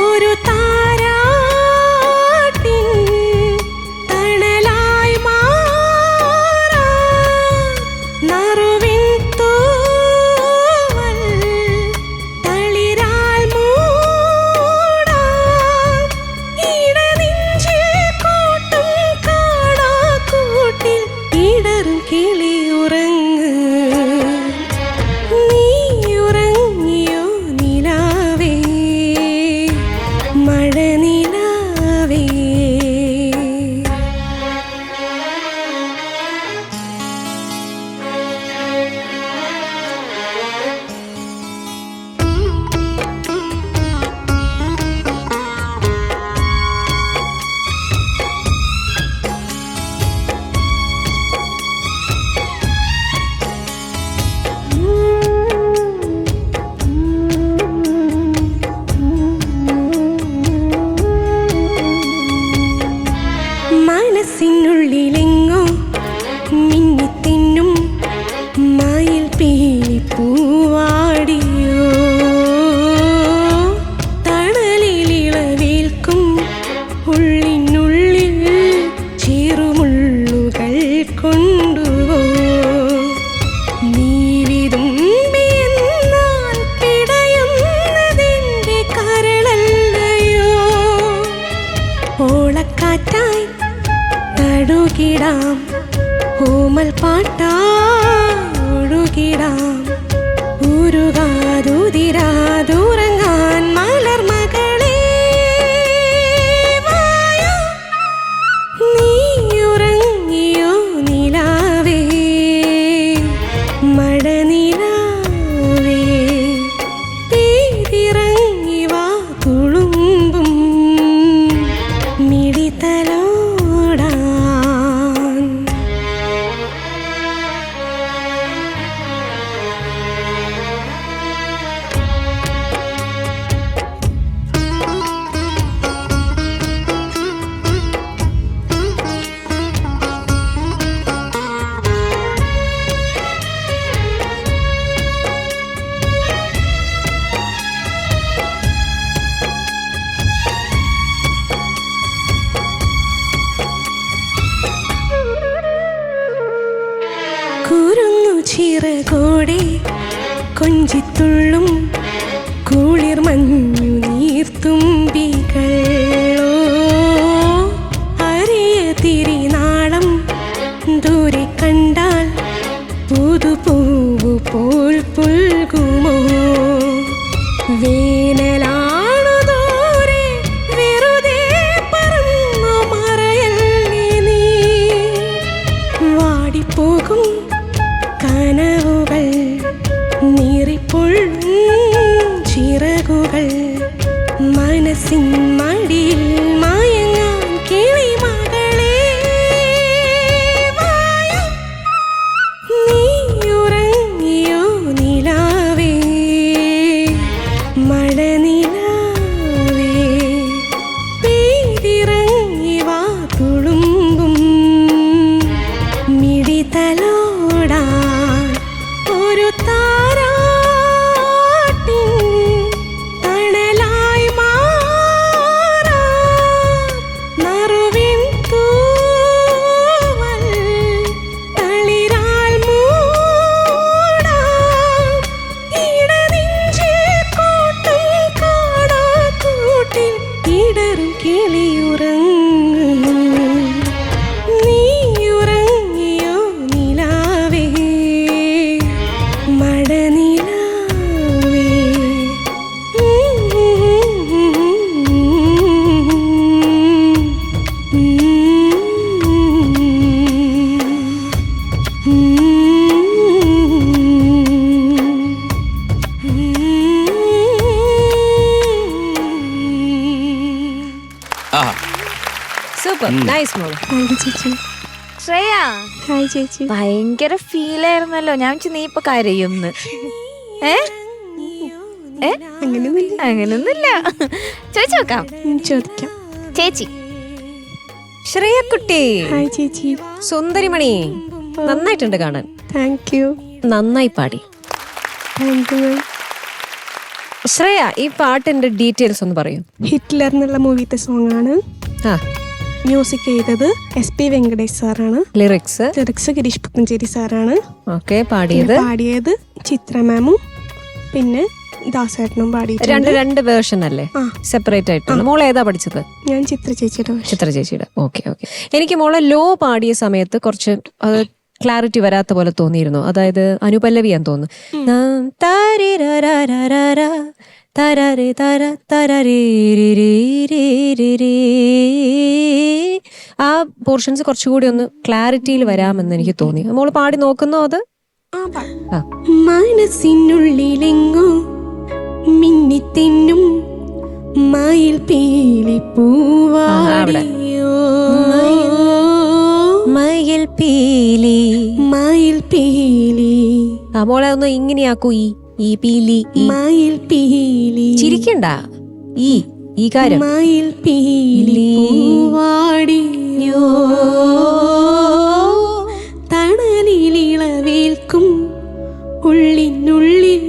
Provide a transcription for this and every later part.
ഒരു താരാട്ടിൻ തണലായി മാറാൻ നറുവിൻ തൂവൽ തളിരാൽ മൂടാൻ ഇടനെഞ്ചിൽ കൂട്ടും കാണാക്കൂട്ടിൽ ഇടറും കിളിയുറങ്ങ് നീ ഉറങ്ങിയോ നിലാവേ മഴ നിലാവേ മനസ്സിനുള്ളിലെങ്ങോ മിന്നിത്തിന്നും മയിൽ പീലിപ്പൂവാടിയോ തണലിളിളവേൽക്കും ഉള്ളിനുള്ളിൽ ചെറുമുള്ളുകൾ കൊണ്ടുപോ നീവിതുമ്പിയെന്നാൽ പിടയുന്നതെന്റെ കരളല്ലയോ ഓളക്കാറ്റായി തടുകിടാം ഓമൽ പാട്ടാടുകിടാം ഉരുകാതുതിരാതുറങ്ങാൻ മലർമകളെ വായോ നീ ഉറങ്ങിയോ നിലാവേ മഴ നിലാവേ തീതിറങ്ങി വാ തുളുമ്പും മിഴിതലോടാൻ കുരുങ്ങു ചിറകോടെ കൊഞ്ചിത്തുള്ളും കുളിർ മഞ്ഞു നീർത്തുമ്പികളോ അരിയ തിരിനാളം ദൂരെ കണ്ടാൽ പുതുപൂവ് പോൽ പുൽകുമോ വേനലാണു ദൂരെ വെറുതെ പറന്നു മറയല്ലേ നീ വാടിപ്പോകും കനവുകൾ നീറിപ്പൊള്ളും ചിറകുകൾ മനസ്സിൻ മടിയിൽ മയങ്ങാൻ കിളിമകളെ വായോ നീ ഉറങ്ങിയോ നിലാവേ മഴ നിലാവേ പെയ്തിറങ്ങി വാ തുളുമ്പും മിഴിതലോടാൻ ഒരു താരാട്ടിൻ തണലായി മാറാൻ നറുവിൻ തൂവൽ തളിരാൽ മൂടാൻ ഇടനെഞ്ചിൽ കൂട്ടും കാണാക്കൂട്ടിൽ ഇടറും കിളിയുറങ്ങ് നീ ഉറങ്ങിയോ നിലാവേ മഴ നിലാവേ സൂപ്പർ നൈസ് മോള്. ചേച്ചി ശ്രേയ ഹായ് ചേച്ചി ഭയങ്കര ഫീലായിരുന്നല്ലോ. ഞാൻ വെച്ച് നീ ഇപ്പൊ കരയുന്ന്. അങ്ങനൊന്നുമില്ല. ചോദിച്ചു നോക്കാം. ചോദിക്കാം. ചേച്ചി ശ്രേയക്കുട്ടി ഹായ് ചേച്ചി സുന്ദരിമണി നന്നായിട്ടുണ്ട് കാണാൻ. Thank you. നന്നായി പാടി. Thank you. ശ്രേയ, ഈ പാട്ടിന്റെ ഡീറ്റെയിൽസ് ഒന്ന് പറയൂ. ഹിറ്റ്ലർ എന്നുള്ള മൂവിത്തെ സോങ് ആണ്. ആ, മ്യൂസിക് ചെയ്തത് SP വെങ്കടേഷ് സാറാണ്. ലിറിക്സ് ഗിരീഷ് പുത്തഞ്ചേരി സാറാണ്. ഓക്കെ. പാടിയത് ചിത്ര മാമും പിന്നെ ദാസേട്ടനും പാടിയിട്ടുണ്ട്. രണ്ട് വേർഷൻ അല്ലേ, സെപ്പറേറ്റ് ആയിട്ടാണ്. മോളെ ഏതാ പഠിച്ചത്? ഞാൻ ചിത്ര ചേച്ചിയുടെ. ഓക്കെ. എനിക്ക് മോളെ ലോ പാടിയ സമയത്ത് കുറച്ച് അത് ക്ലാരിറ്റി വരാത്ത പോലെ തോന്നിയിരുന്നു. അതായത് അനുപല്ലവിയാന്ന് തോന്നുന്നു. ആ പോർഷൻസ് കുറച്ചുകൂടി ഒന്ന് ക്ലാരിറ്റിയിൽ വരാമെന്ന് എനിക്ക് തോന്നി. മോള് പാടി നോക്കുന്നോ അത്? മനസ്സിനുള്ളിലെങ്ങോ മിന്നിത്തിന്നും മയിൽ പീലി പൂവാടിയോ മയിൽ പീലി മോളെ ഒന്ന് ഇങ്ങനെയാക്കൂ. ഈ പീലി മയിൽ പീലി ചിരിക്കണ്ട. ഈ കാര്യം മയിൽ പീലി പൂവാടിയോ തണലിളിളവേൽക്കും ഉള്ളിനുള്ളിൽ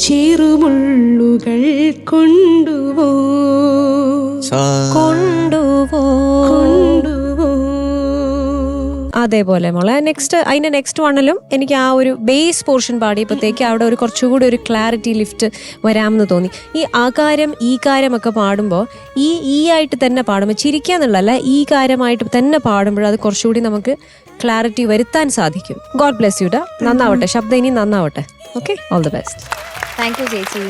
ചെറുമുള്ളുകൾ കൊണ്ടുപോ. അതേപോലെ മോളെ അതിന്റെ നെക്സ്റ്റ് വണ്ണിലും എനിക്ക് ആ ഒരു ബേസ് പോർഷൻ പാടിയപ്പോഴത്തേക്ക് അവിടെ ഒരു കുറച്ചുകൂടി ഒരു ക്ലാരിറ്റി ലിഫ്റ്റ് വരാമെന്ന് തോന്നി. ഈ ആകാരം ഈ കാര്യമൊക്കെ പാടുമ്പോൾ ഈ ആയിട്ട് തന്നെ പാടുമ്പോൾ ചിരിക്കാന്നുള്ളതല്ല, ഈ കാര്യമായിട്ട് തന്നെ പാടുമ്പോൾ അത് കുറച്ചുകൂടി നമുക്ക് ക്ലാരിറ്റി വരുത്താൻ സാധിക്കും. God bless you. നന്നാവട്ടെ, ശബ്ദം ഇനി നന്നാവട്ടെ. Okay, all the best. Thank you ചേച്ചി.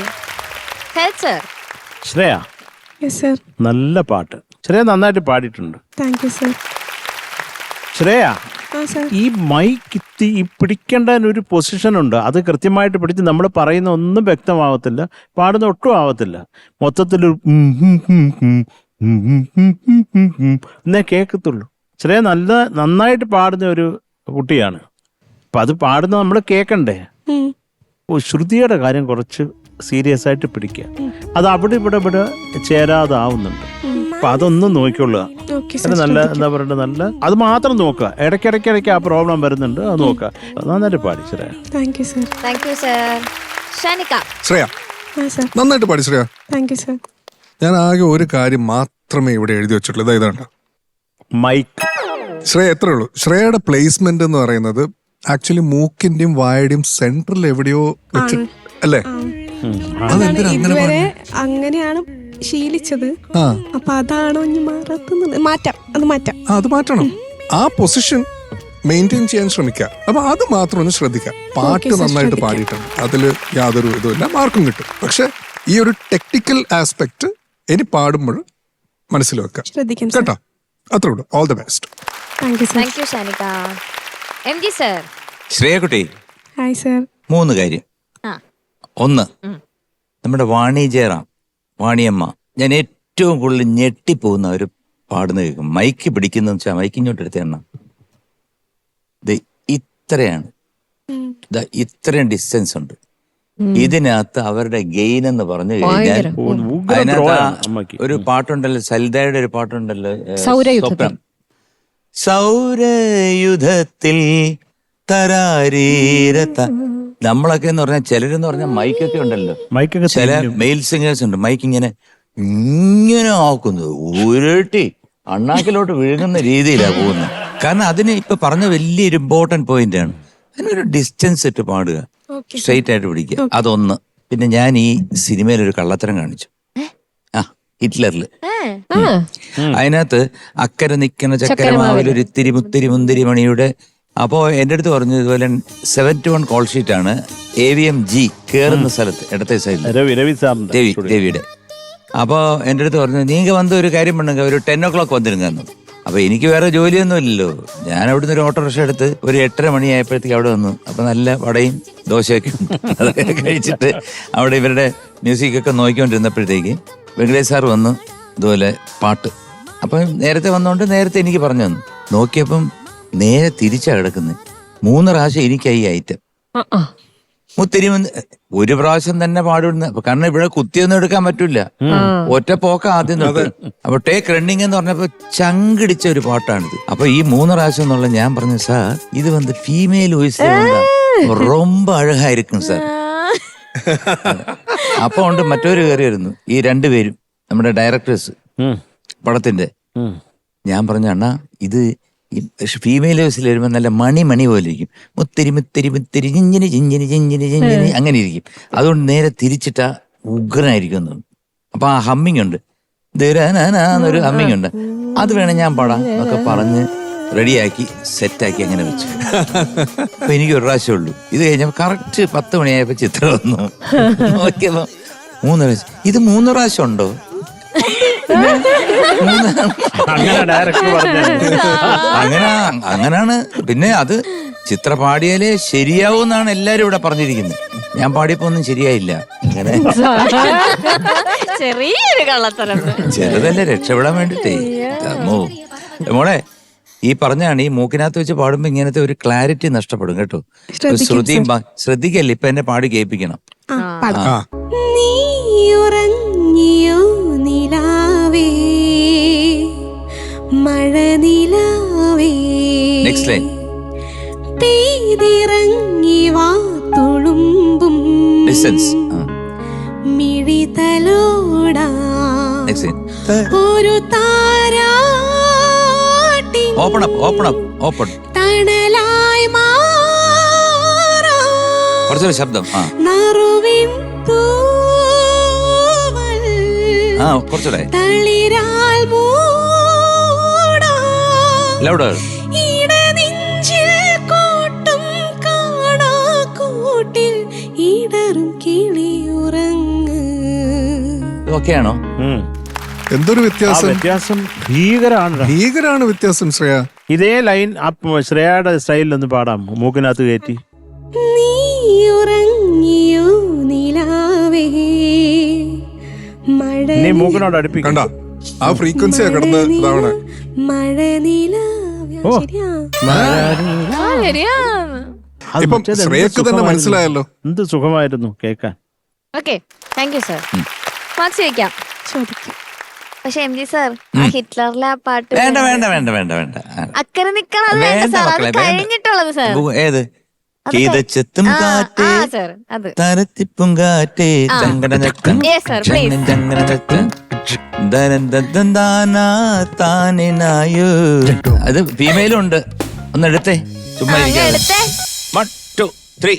ശ്രേയ, നല്ല പാട്ട്. ശ്രേയ നന്നായിട്ട് പാടിയിട്ടുണ്ട്. Thank you sir. ശ്രേയ, ഈ മൈക്ക് ഈ പിടിക്കേണ്ട ഒരു പൊസിഷൻ ഉണ്ട്. അത് കൃത്യമായിട്ട് പിടിച്ച് നമ്മൾ പറയുന്ന ഒന്നും വ്യക്തമാവത്തില്ല, പാടുന്ന ഒട്ടും ആവത്തില്ല. മൊത്തത്തിലൊരു എന്നേ കേൾക്കത്തുള്ളൂ. ശ്രേയ നന്നായിട്ട് പാടുന്ന ഒരു കുട്ടിയാണ്. അപ്പം അത് പാടുന്ന നമ്മൾ കേൾക്കണ്ടേ. ശ്രുതിയുടെ കാര്യം കുറച്ച് സീരിയസ് ആയിട്ട് പിടിക്കുക. അത് അവിടെ ഇവിടെ ചേരാതാവുന്നുണ്ട്. അപ്പൊ അതൊന്നും നോക്കിക്കൊള്ളുക. നല്ല എന്താ പറയണ്ട, നല്ല അത് മാത്രം നോക്കുക. ഇടയ്ക്കിടയ്ക്ക് ആ പ്രോബ്ലം വരുന്നുണ്ട്, അത് നോക്കുക. നന്നായിട്ട് പാടി ശ്രേയ. ശ്രേയ നന്നായിട്ട് പാടി ശ്രേയ. ഞാൻ ആകെ ഒരു കാര്യം മാത്രമേ ഇവിടെ എഴുതി വെച്ചിട്ടുള്ളൂ. ഇതാണ് മൈക്ക്. ശ്രേയ എത്രേ ഉള്ളൂ. ശ്രേയയുടെ പ്ലേസ്മെന്റ് എന്ന് പറയുന്നത് ആക്ച്വലി മൂക്കിന്റെയും വായുടെയും സെൻട്രൽ എവിടെയോ വെച്ചിട്ട് അല്ലേ? അങ്ങനെയാണ് ശീലിച്ചത്. അപ്പൊ അതാണോ മാറ്റാം. അത് മാറ്റണം. ആ പൊസിഷൻ മെയിൻറ്റെയിൻ ചെയ്യാൻ ശ്രമിക്കുക. അപ്പൊ അത് മാത്രം ഒന്ന് ശ്രദ്ധിക്കുക. പാട്ട് നന്നായിട്ട് പാടിയിട്ടുണ്ട്, അതില് യാതൊരു ഇതുമില്ല, മാർക്കും കിട്ടും. പക്ഷെ ഈ ഒരു ടെക്നിക്കൽ ആസ്പെക്ട് ഇനി പാടുമ്പോൾ മനസ്സിൽ വെക്കാം കേട്ടോ. അത്രേ ഉള്ളൂ. All the best. ശ്രേയക്കുട്ടി, ഹായ് സർ. 3 കാര്യം. ഒന്ന്, നമ്മുടെ വാണി ജയറാം, വാണിയമ്മ, ഞാൻ ഏറ്റവും കൂടുതൽ ഞെട്ടിപ്പോകുന്ന ഒരു പാടുന്ന കേൾക്കും. മൈക്ക് പിടിക്കുന്ന വെച്ചാൽ മൈക്ക് ഇങ്ങോട്ട് എടുത്ത എണ്ണം ഇത്രയാണ്. ഇത്രയും ഡിസ്റ്റൻസ് ഉണ്ട്. ഇതിനകത്ത് അവരുടെ ഗെയിൻ എന്ന് പറഞ്ഞു കഴിഞ്ഞാൽ അതിനകത്ത് ഒരു പാട്ടുണ്ടല്ലോ, സൽദയുടെ ഒരു പാട്ടുണ്ടല്ലോ, സൗരയുധത്തിൽ തരാരീരത്ത. നമ്മളൊക്കെ എന്ന് പറഞ്ഞാൽ ചിലരെന്ന് പറഞ്ഞാൽ മൈക്കൊക്കെ ഉണ്ടല്ലോ, ചില മെയിൽ സിംഗേഴ്സ് ഉണ്ട്, മൈക്ക് ഇങ്ങനെ ആക്കുന്നത് ഉരുട്ടി അണ്ണാക്കിലോട്ട് വിഴുങ്ങുന്ന രീതിയിലാണ് പോകുന്നത്. കാരണം അതിന് ഇപ്പൊ പറഞ്ഞ വലിയൊരു ഇമ്പോർട്ടന്റ് പോയിന്റ് ആണ്. അതിനൊരു ഡിസ്റ്റൻസ് ഇട്ട് പാടുക, സ്ട്രെയിറ്റ് ആയിട്ട് പിടിക്കുക. അതൊന്ന്. പിന്നെ ഞാൻ ഈ സിനിമയിൽ ഒരു കള്ളത്തരം കാണിച്ചു. ഹിറ്റ്ലറില് അതിനകത്ത് അക്കരെ നിൽക്കുന്ന ചക്കരമാവിൽ ഒരു ഇത്തിരി മുത്തിരി മുന്തിരി മണിയുടെ. അപ്പോ എന്റെ അടുത്ത് പറഞ്ഞു ഇതുപോലെ 71 കോൾ ഷീറ്റ് ആണ് AVMG കേറുന്ന സ്ഥലത്ത് ഇടത്തെ സൈഡിൽ രവിയുടെ. അപ്പോ എന്റെ അടുത്ത് പറഞ്ഞു നീങ്ക വന്ന് ഒരു കാര്യം പണുങ്ക, ഒരു 10 o'clock വന്നിരുന്നു. അപ്പൊ എനിക്ക് വേറെ ജോലിയൊന്നും ഇല്ലല്ലോ. ഞാൻ അവിടുന്ന് ഒരു ഓട്ടോറിക്ഷ എടുത്ത് ഒരു 8:30 മണിയായപ്പോഴത്തേക്ക് അവിടെ വന്നു. അപ്പൊ നല്ല വടയും ദോശയൊക്കെ അതൊക്കെ കഴിച്ചിട്ട് അവിടെ ഇവരുടെ മ്യൂസിക്കൊക്കെ നോക്കിക്കൊണ്ടിരുന്നപ്പോഴത്തേക്ക് വെങ്കടേഷ് സാർ വന്നു, ഇതുപോലെ പാട്ട്. അപ്പം നേരത്തെ വന്നോണ്ട് നേരത്തെ എനിക്ക് പറഞ്ഞു തന്നു. നോക്കിയപ്പം നേരെ തിരിച്ചാ കിടക്കുന്നത്. 3 പ്രാവശ്യം എനിക്കായി ഐറ്റം. മുത്തിരി ഒരു പ്രാവശ്യം തന്നെ പാടുന്ന. കാരണം ഇവിടെ കുത്തിയൊന്നും എടുക്കാൻ പറ്റൂല, ഒറ്റ പോക്ക ആദ്യം തൊട്ട്. അപ്പൊ ടേക്ക് റണ്ണിങ് എന്ന് പറഞ്ഞപ്പോ ചങ്കിടിച്ച ഒരു പാട്ടാണിത്. അപ്പൊ ഈ 3 പ്രാവശ്യം എന്നുള്ള ഞാൻ പറഞ്ഞു, സാർ ഇത് വന്ന് ഫീമെയിൽ വോയിസ് ரொம்ப அழகா இருக்கும் சார். അപ്പൊ ഉണ്ട് മറ്റൊരു കയറി വരുന്നു, ഈ രണ്ടുപേരും നമ്മുടെ ഡയറക്ടേഴ്സ് പടത്തിന്റെ. ഞാൻ പറഞ്ഞു, അണ്ണാ ഇത് ഫീമെയിൽ വേഴ്സിൽ വരുമ്പോൾ നല്ല മണി പോലെ ഇരിക്കും, മുത്തിരി മുത്തിരി മുത്തിരി ജിഞ്ചിന് ജിഞ്ചിന് ജിഞ്ചിന് ജിഞ്ചിന് അങ്ങനെ ഇരിക്കും. അതുകൊണ്ട് നേരെ തിരിച്ചിട്ടാ ഉഗ്രനായിരിക്കും എന്ന്. അപ്പൊ ആ ഹമ്മിങ് ഉണ്ട്, എന്നൊരു ഹമ്മിങ് ഉണ്ട്, അത് വേണം ഞാൻ പാടാം എന്നൊക്കെ പറഞ്ഞ് റെഡിയാക്കി സെറ്റാക്കി അങ്ങനെ വെച്ചു. അപ്പൊ എനിക്ക് ഒരു പ്രാവശ്യം ഉള്ളൂ. ഇത് കഴിഞ്ഞപ്പോ കറക്റ്റ് 10 മണിയായപ്പോ ചിത്രം വന്നു. നോക്കിയപ്പോ 3 പ്രാവശ്യം. ഇത് 3 പ്രാവശ്യം ഉണ്ടോ? അങ്ങനാണ്. പിന്നെ അത് ചിത്ര പാടിയാലേ ശരിയാവും എന്നാണ് എല്ലാരും ഇവിടെ പറഞ്ഞിരിക്കുന്നത്. ഞാൻ പാടിയപ്പോ ഒന്നും ശരിയായില്ല. അങ്ങനെ ചെറിയൊരു കള്ളത്തരം, ചെറുതല്ലേ, രക്ഷപ്പെടാൻ വേണ്ടിട്ടേ. മോളെ ഈ പറഞ്ഞാണ്, ഈ മൂക്കിനകത്ത് വെച്ച് പാടുമ്പോ ഇങ്ങനത്തെ ഒരു ക്ലാരിറ്റി നഷ്ടപ്പെടും കേട്ടോ. ശ്രുതിയും ശ്രദ്ധിക്കല്ലേ, ഇപ്പൊ എന്നെ പാടി കേൾപ്പിക്കണം. Next line. ഡിസ്റ്റൻസ്. ഒരു താരാട്ടി open up, open up, open. തണലായി കുറച്ചൊരു ശബ്ദം. കുറച്ചുകൂടെ ലൗഡർ. ഓക്കെയാണോ? എന്തൊരു വ്യത്യാസം, ഭീകരാണ് വ്യത്യാസം. ശ്രേയ, ഇതേ ലൈൻ ശ്രേയയുടെ സ്റ്റൈലിൽ ഒന്ന് പാടാം, മൂക്കിനകത്ത് കയറ്റി. നീ മൂക്കിനോട് അടുപ്പിക്കണ്ട, ആ ഫ്രീക്വൻസിയാ കിടന്ന് ഇതാവണേ. ഇപ്പം ശ്രേയക്ക് തന്നെ മനസ്സിലായല്ലോ. എന്ത് സുഖമായിരുന്നു കേൾക്കാൻ. Okay, thank you sir. Marks ചോദിക്കാം. പക്ഷെ എം ജി സാർ, ഹിറ്റ്ലറിലെ ആ പാട്ട് വേണ്ട വേണ്ട വേണ്ട വേണ്ട വേണ്ട അക്കരെ നിക്കണം, കഴിഞ്ഞിട്ടുള്ളത് സാർ. ഏത്? കീതച്ചെത്തും കാറ്റേ തരത്തിപ്പും കാറ്റേ അത് ഫീമെയിലും ഉണ്ട്. ഒന്ന് എടുത്തേ, ചുമ്മാ ഇരിക്കാതെ. 1 2 3.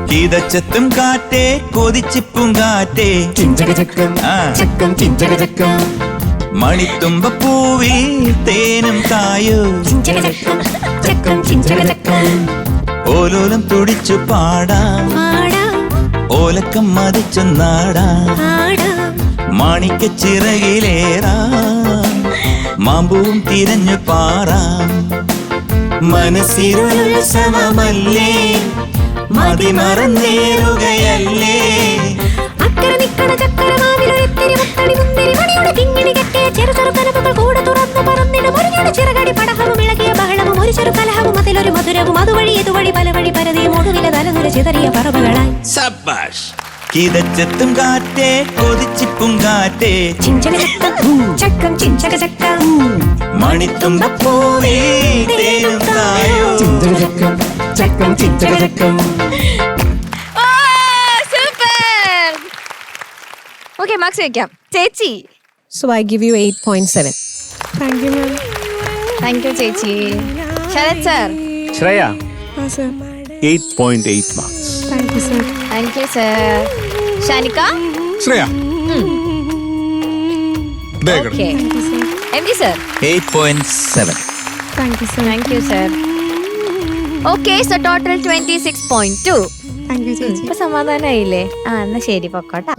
കീതച്ചെത്തും കാറ്റേ കൊതിച്ചിപ്പും കാറ്റേ മണിത്തുമ്പപ്പൂവിൽ തേനും തായോ ഓലോലം തുടിച്ചു പാടാം, ഓലക്കം മതിച്ചു നാടാം, മാണിക്കച്ചിറകിലേറാം, മാമ്പൂവും തിരഞ്ഞു പാറാം. മനസ്സിരുത്സവമല്ലേ, മതിമറന്നേറുകയല്ലേ, കിതച്ചെത്തും കാറ്റേ കൊതിച്ചിപ്പും കാറ്റേ മണിത്തുമ്പപ്പൂവേ തേനും തായോ. ഓക്കെ, മാർക്സ് ചോദിക്കാം. ചേച്ചി. So I give you 8.7. Thank you ma'am. Thank you ചേച്ചി. Sarath sir. Shreya 8.8 marks. Thank you sir. Thank you sir. Shanika. Shreya okay. M G sir 8.7. Thank you sir. Thank you sir. Okay, so total 26.2. Thank you ചേച്ചി. ഇപ്പൊ സമാധാനായില്ലേ? എന്നാ ശരി, പൊക്കോട്ടെ.